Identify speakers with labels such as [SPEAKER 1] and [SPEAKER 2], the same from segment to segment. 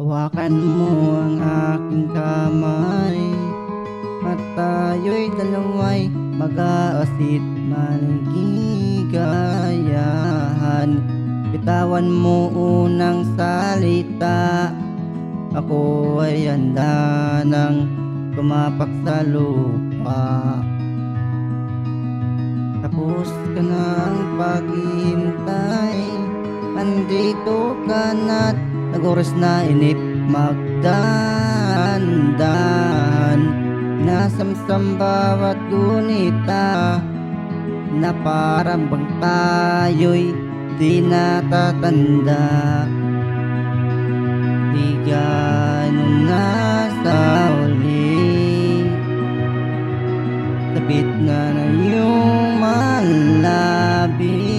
[SPEAKER 1] Hawakan mo ang aking kamay at tayo'y dalawa'y mag-aasit maligayahan. Bitawan mo unang salita, ako ay handa nang tumapak sa lupa. Tapos ka na ang paghihintay, andito ka na't nag-oras na inip magdaan. Nasamsam bawat gunita na parang bang tayo'y di natatanda. Di ganon na sa uli, tapit na na yung malabi.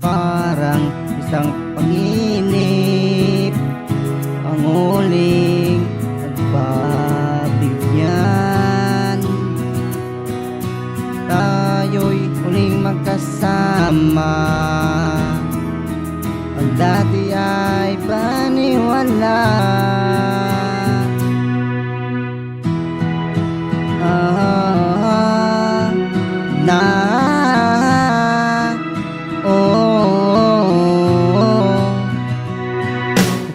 [SPEAKER 1] Parang isang panginip ang huling nagbabigyan. Tayo'y huling magkasama, ang dati ay paniwala.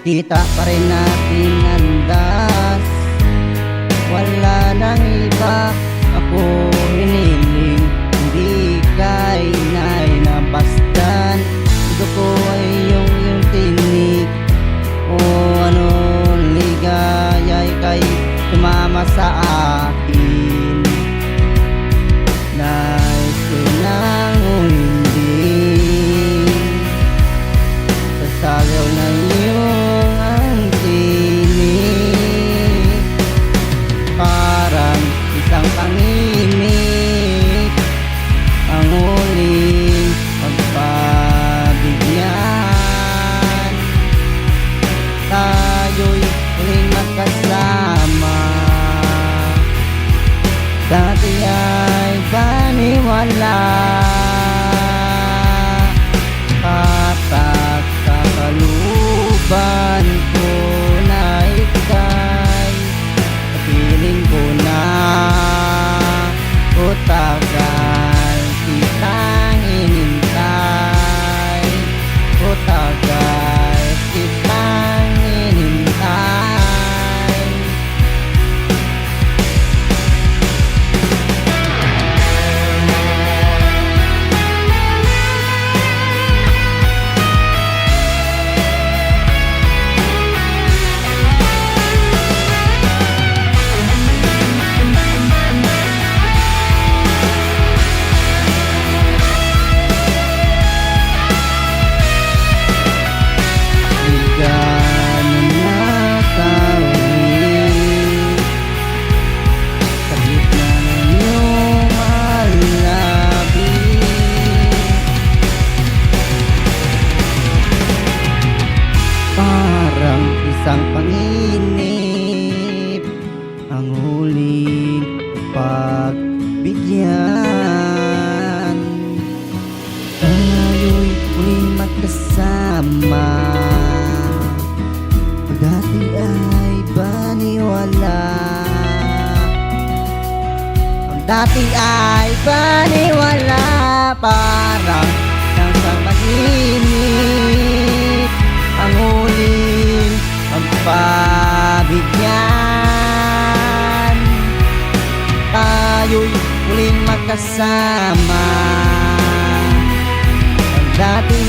[SPEAKER 1] Kita pa rin natin landas, wala nang iba. Ako hiniling, hindi ka inabastan. Gusto ko ay yung tinig, o ano ligaya kay tumama sa akin. Nais ko lang o hindi, sasagaw na iyong antinig. Parang isang panginig ang huling pagpabigyan. Tayo'y huling magkasama, dati ay paniwala. Patak sa kaluban ko na ika'y kapiling ko na. O tagal kitang inintay, o tagal kitang inintay. Parang isang panginip ang huling pagbigyan. Tayo'y huling magkasama, dati ay paniwala. Ang dati ay paniwala. Parang isang panginip ang huling pagpabigyan. Tayo'y huling magkasama, ang dati